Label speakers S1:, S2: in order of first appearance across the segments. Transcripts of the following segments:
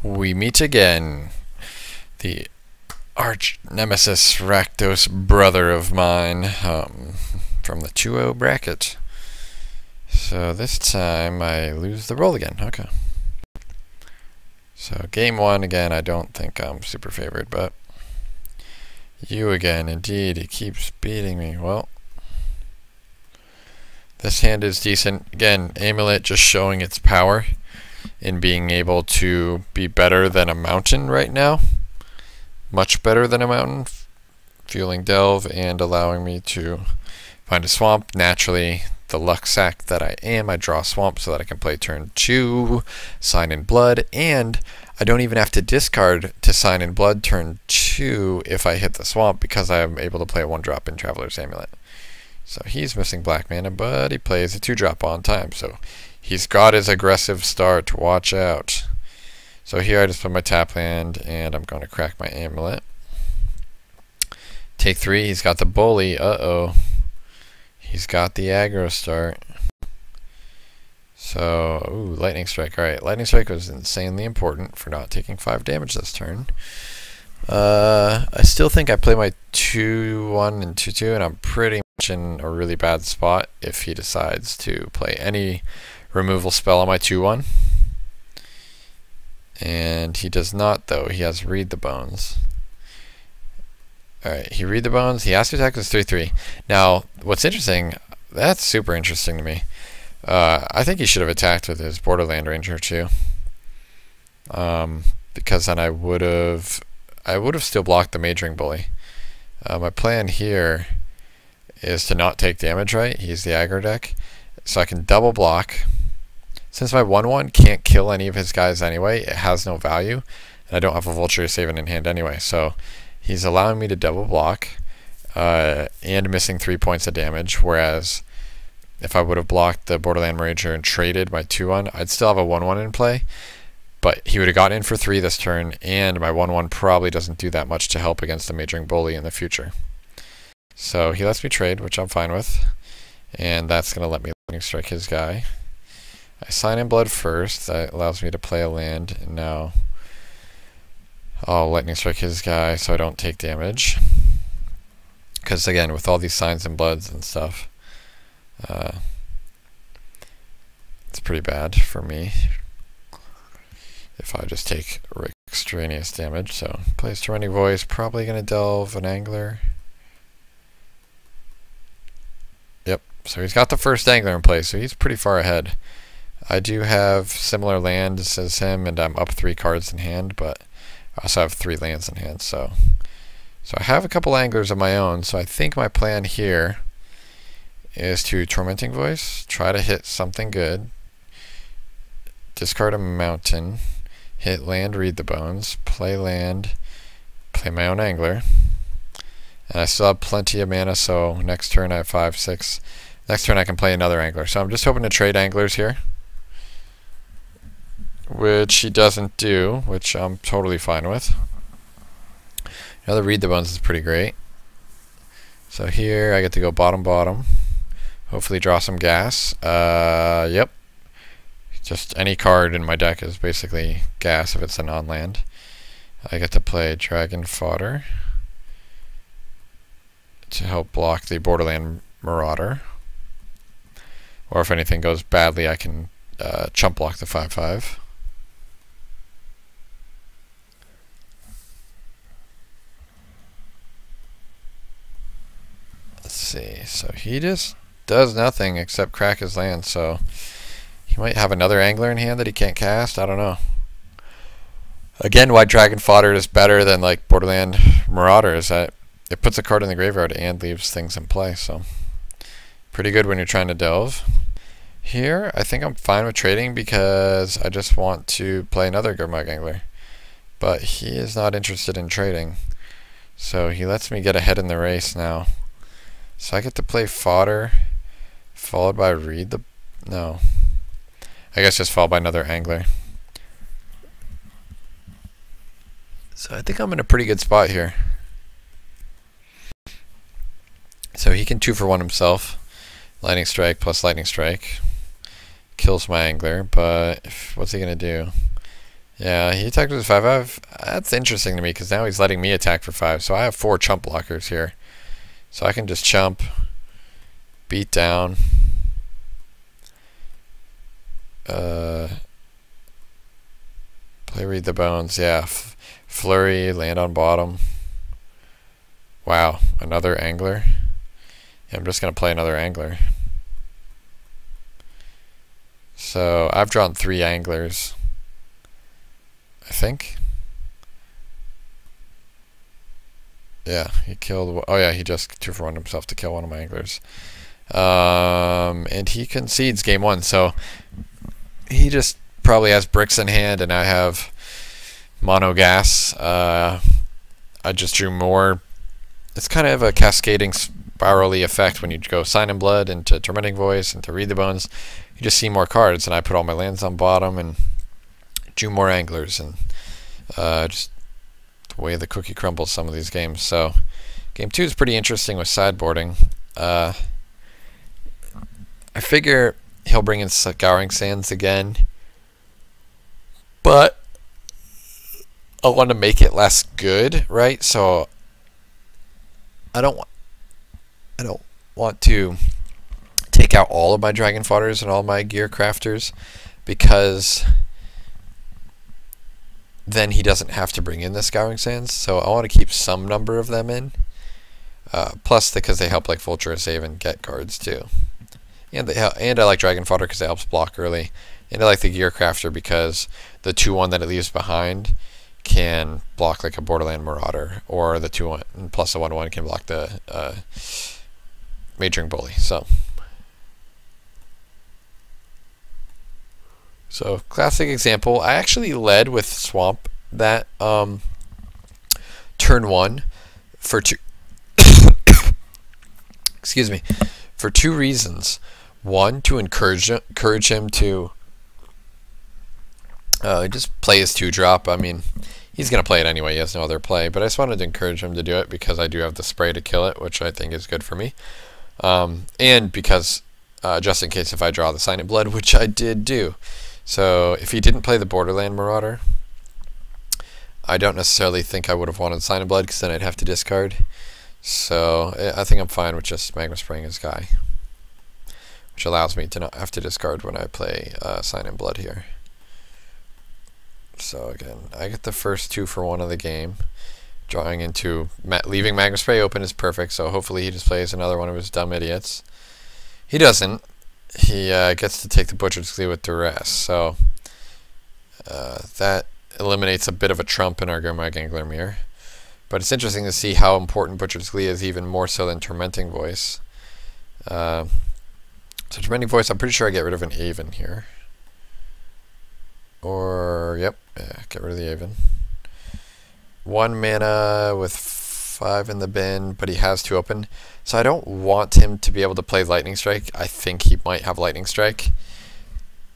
S1: We meet again. The arch nemesis Rakdos brother of mine from the 2-0 bracket. So this time I lose the roll again. Okay. So game one again, I don't think I'm super favored, but you again, indeed, he keeps beating me. Well, this hand is decent. Again, Amulet just showing its power in being able to be better than a mountain right now. Much better than a mountain. Fueling Delve and allowing me to find a swamp. Naturally, the luck sack that I am, I draw a swamp so that I can play turn 2, Sign in Blood, and I don't even have to discard to Sign in Blood turn 2 if I hit the swamp because I'm able to play a 1-drop in Traveler's Amulet. So he's missing black mana, but he plays a 2-drop on time, so he's got his aggressive start. Watch out. So here I just put my tap land, and I'm going to crack my Amulet. Take 3, he's got the bully. Uh-oh. He's got the aggro start. So, ooh, Lightning Strike. Alright, Lightning Strike was insanely important for not taking 5 damage this turn. I still think I play my 2-1 and 2-2, and I'm pretty much in a really bad spot if he decides to play any removal spell on my 2-1. And he does not, though. He has Read the Bones. Alright, he Read the Bones. He has to attack with 3-3. Now, what's interesting, that's super interesting to me. I think he should have attacked with his Borderland Ranger too. Because then I would have still blocked the Majoring Bully. My plan here is to not take damage, right? He's the aggro deck. So I can double block. Since my 1-1 can't kill any of his guys anyway, it has no value. And I don't have a Vulture saving in hand anyway. So he's allowing me to double block and missing 3 points of damage. Whereas if I would have blocked the Borderland Ranger and traded my 2-1, I'd still have a 1-1 in play. But he would have gotten in for 3 this turn, and my 1-1 probably doesn't do that much to help against the Majoring Bully in the future. So he lets me trade, which I'm fine with. And that's going to let me Lightning Strike his guy. I Sign in Blood first. That allows me to play a land. And now I'll Lightning Strike his guy so I don't take damage. Because again, with all these Signs and Bloods and stuff, it's pretty bad for me if I just take extraneous damage. So plays Tormenting Voice, probably going to Delve an Angler. Yep, so he's got the first Angler in play, so he's pretty far ahead. I do have similar lands as him, and I'm up 3 cards in hand, but I also have 3 lands in hand, so I have a couple Anglers of my own, so I think my plan here is to Tormenting Voice, try to hit something good, discard a mountain, hit land, Read the Bones, play land, play my own Angler, and I still have plenty of mana, so next turn I have 5, 6. Next turn I can play another Angler, so I'm just hoping to trade Anglers here, which he doesn't do, which I'm totally fine with. Another Read the Bones is pretty great. So here I get to go bottom. Hopefully draw some gas. Yep. Just any card in my deck is basically gas if it's a non-land. I get to play Dragon Fodder to help block the Borderland Marauder. Or if anything goes badly, I can chump block the 5/5. Let's see. So he just does nothing except crack his land, so he might have another Angler in hand that he can't cast. I don't know. Again, why Dragon Fodder is better than like Borderland Marauder is that it puts a card in the graveyard and leaves things in play, so pretty good when you're trying to delve. Here, I think I'm fine with trading because I just want to play another Gurmag Angler. But he is not interested in trading, so he lets me get ahead in the race now. So I get to play Fodder, followed by Read the... No. I guess just followed by another Angler. So I think I'm in a pretty good spot here. So he can 2-for-1 himself. Lightning Strike plus Lightning Strike. Kills my Angler, but what's he going to do? Yeah, he attacked with 5. That's interesting to me because now he's letting me attack for 5. So I have 4 chump blockers here. So I can just chump, beat down, play read the bones. Yeah, flurry, land on bottom. Wow, another angler. Yeah, I'm just going to play another angler. So I've drawn 3 anglers, I think. Yeah, he killed. Oh yeah, he just 2-for-1 himself to kill one of my anglers. And he concedes game 1. So he just probably has bricks in hand, and I have mono gas. I just drew more. It's kind of a cascading spirally effect when you go Sign in Blood into Tormenting Voice into Read the Bones. You just see more cards, and I put all my lands on bottom and drew more anglers, and just the way the cookie crumbles some of these games. So game 2 is pretty interesting with sideboarding. I figure he'll bring in Scouring Sands again, but I want to make it less good, right? So I don't want to take out all of my Dragon Fodders and all my Gear Crafters, because then he doesn't have to bring in the Scouring Sands. So I want to keep some number of them in. Plus, because they help like Vulture save and get cards too. And I like Dragon Fodder because it helps block early. And I like the Gear Crafter because the 2/1 that it leaves behind can block like a Borderland Marauder, or the 2/1 plus a 1/1 can block the Majoring Bully. So classic example. I actually led with Swamp that turn 1 for 2. Excuse me, for 2 reasons. One, to encourage him to just play his 2-drop. I mean, he's going to play it anyway. He has no other play. But I just wanted to encourage him to do it because I do have the spray to kill it, which I think is good for me. And because just in case if I draw the Sign in Blood, which I did do. So if he didn't play the Borderland Marauder, I don't necessarily think I would have wanted Sign in Blood because then I'd have to discard. So I think I'm fine with just Magma Spraying his guy, which allows me to not have to discard when I play Sign in Blood here. So again, I get the first 2-for-1 of the game. Drawing into leaving Magma Spray open is perfect, so hopefully he just plays another one of his dumb idiots. He doesn't. He gets to take the Butcher's Glee with duress, so that eliminates a bit of a trump in our Gurmag Angler Mirror. But it's interesting to see how important Butcher's Glee is, even more so than Tormenting Voice. So Tormenting Voice, I'm pretty sure I get rid of an Aven here. Or, yep, yeah, get rid of the Aven. 1 mana with 5 in the bin, but he has 2 open. So I don't want him to be able to play Lightning Strike. I think he might have Lightning Strike.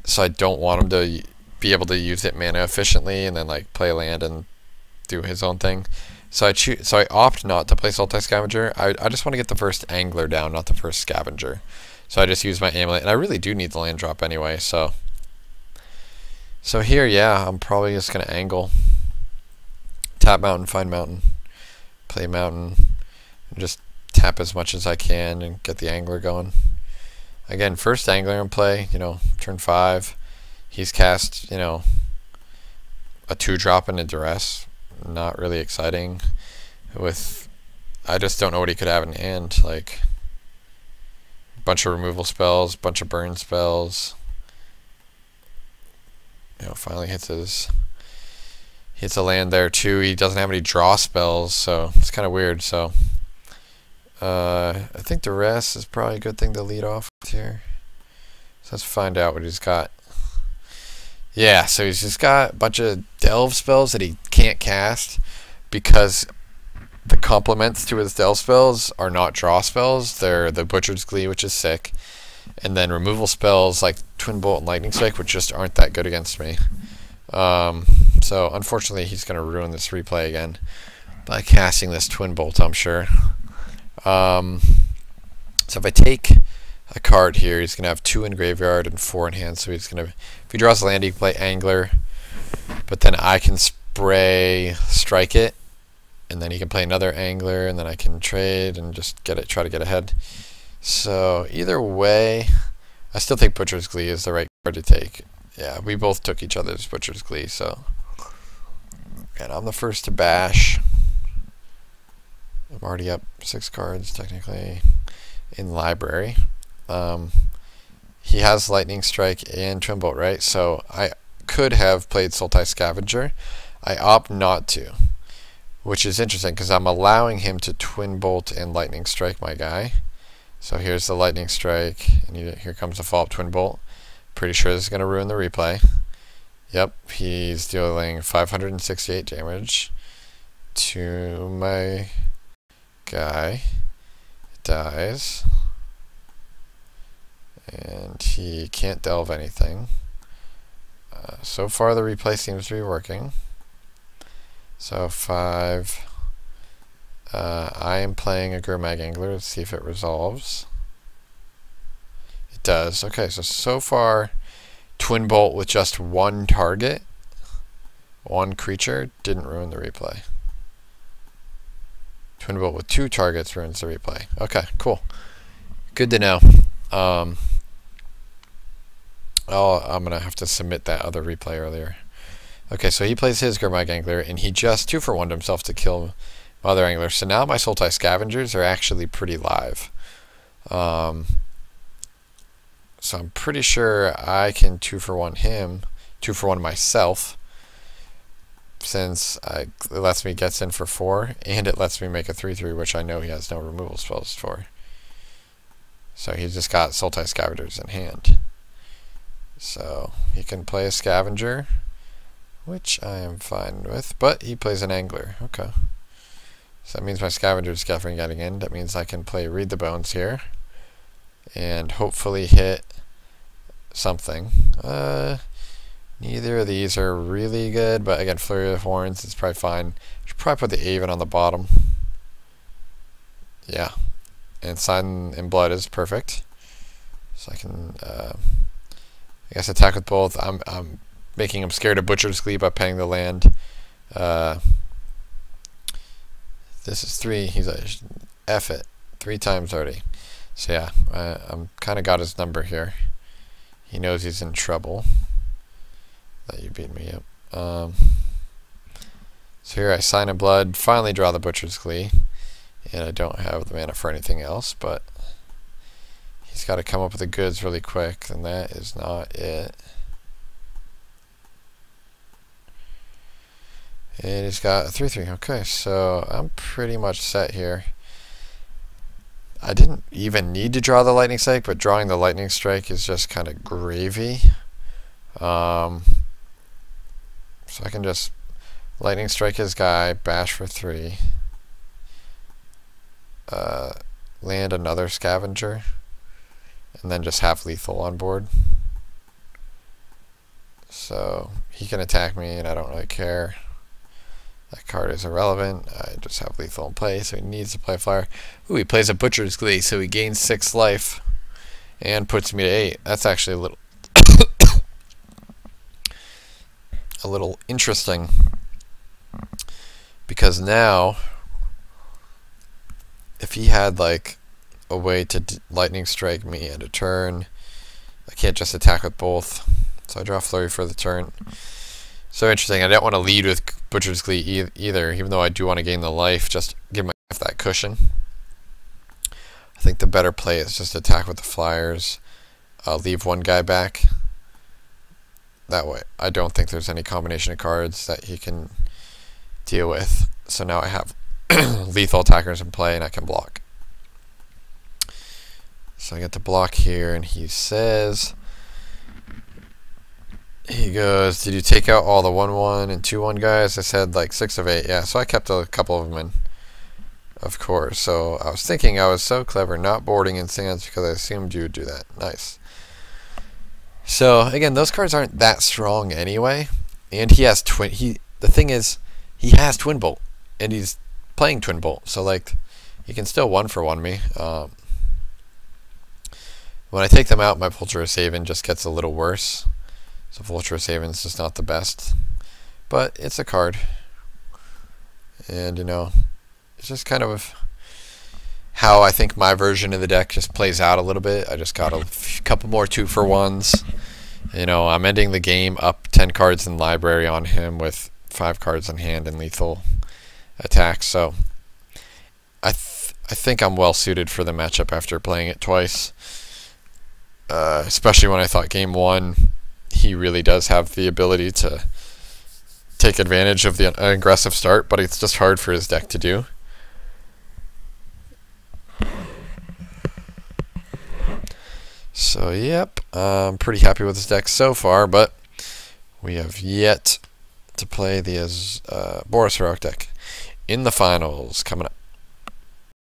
S1: So I don't want him to be able to use it mana efficiently and then like play land and do his own thing. So I opt not to play Sultai Scavenger. I just want to get the first Angler down, not the first Scavenger. So I just use my Amulet, and I really do need the land drop anyway. So here, yeah, I'm probably just gonna angle, tap Mountain, find Mountain, play Mountain, and just tap as much as I can and get the Angler going. Again, first Angler in play. You know, turn 5. He's cast, you know, a 2-drop into duress. Not really exciting. I just don't know what he could have in hand. Like a bunch of removal spells, bunch of burn spells. You know, finally hits a land there too. He doesn't have any draw spells, so it's kind of weird. So I think duress is probably a good thing to lead off with here. So let's find out what he's got. Yeah, so he's just got a bunch of delve spells that he can't cast because the complements to his delve spells are not draw spells. They're the Butcher's Glee, which is sick, and then removal spells like Twin Bolt and Lightning Strike, which just aren't that good against me. So unfortunately, he's going to ruin this replay again by casting this Twin Bolt, I'm sure. So if I take a card here, he's going to have 2 in graveyard and 4 in hand. So he's going to, if he draws a land, he can play Angler, but then I can spray strike it, and then he can play another angler, and then I can trade and just try to get ahead. So either way, I still think Butcher's Glee is the right card to take. Yeah, we both took each other's Butcher's Glee, so. And I'm the first to bash. I'm already up 6 cards, technically, in library. He has Lightning Strike and Twin Bolt, right? So I could have played Sultai Scavenger. I opt not to, which is interesting because I'm allowing him to Twin Bolt and Lightning Strike my guy. So here's the Lightning Strike, and here comes the follow-up Twin Bolt. Pretty sure this is going to ruin the replay. Yep, he's dealing 568 damage to my guy. It dies. And he can't delve anything. So far the replay seems to be working. So 5. I am playing a Gurmag Angler. Let's see if it resolves. It does. Okay, so far Twin Bolt with just one target, one creature, didn't ruin the replay. Twin Bolt with 2 targets ruins the replay. Okay, cool. Good to know. I'm going to have to submit that other replay earlier. Okay, so he plays his Gurmag Angler, and he just 2-for-1'd himself to kill my other Angler. So now my Sultai Scavengers are actually pretty live. So I'm pretty sure I can 2-for-1 him, 2-for-1 myself, since it lets me gets in for 4, and it lets me make a 3/3, which I know he has no removal spells for. So he's just got Sultai Scavengers in hand. So he can play a Scavenger, which I am fine with, but he plays an Angler. Okay. So that means my Scavenger is definitely getting in. That means I can play Read the Bones here and hopefully hit something. Neither of these are really good, but again, Flurry of Horns is probably fine. Should probably put the Aven on the bottom. Yeah. And Sign in Blood is perfect. So I can, I guess, attack with both. I'm making him scared of Butcher's Glee by paying the land. This is 3. He's like, F it. 3 times already. So yeah, I'm kind of got his number here. He knows he's in trouble. That you beat me up. So here I Sign in Blood, finally draw the Butcher's Glee, and I don't have the mana for anything else, but he's got to come up with the goods really quick, and that is not it. And he's got a 3/3. Okay, so I'm pretty much set here. I didn't even need to draw the Lightning Strike, but drawing the Lightning Strike is just kind of gravy. So I can just Lightning Strike his guy, bash for 3, land another Scavenger, and then just have lethal on board. So he can attack me, and I don't really care. That card is irrelevant. I just have lethal in play, so he needs to play Flyer. Ooh, he plays a Butcher's Glee, so he gains 6 life and puts me to 8. That's actually a little a little interesting, because now if he had like a way to Lightning Strike me and a turn, I can't just attack with both, so I draw Flurry for the turn. So interesting. I don't want to lead with Butcher's Glee either, even though I do want to gain the life, just give myself that cushion. I think the better play is just attack with the Flyers, leave one guy back. That way, I don't think there's any combination of cards that he can deal with. So now I have lethal attackers in play, and I can block. So I get to block here, and he says, he goes, did you take out all the 1/1 and 2/1 guys? I said like 6 of 8. Yeah, so I kept a couple of them in, of course. So I was thinking I was so clever not boarding in Sands because I assumed you would do that. Nice. So again, those cards aren't that strong anyway, and he has the thing is, he has Twin Bolt, and he's playing Twin Bolt, so like he can still 1-for-1 me. When I take them out, my Vulturous Haven just gets a little worse. So Vulturous Haven is just not the best. but it's a card. And, you know, it's just kind of how I think my version of the deck just plays out a little bit. I just got a couple more 2-for-1s. You know, I'm ending the game up 10 cards in library on him with 5 cards in hand and lethal attacks. So I think I'm well suited for the matchup after playing it twice. Especially when I thought game 1 he really does have the ability to take advantage of the aggressive start, but it's just hard for his deck to do. So, yep, I'm pretty happy with this deck so far, but we have yet to play the Boris Heroic deck in the finals coming up.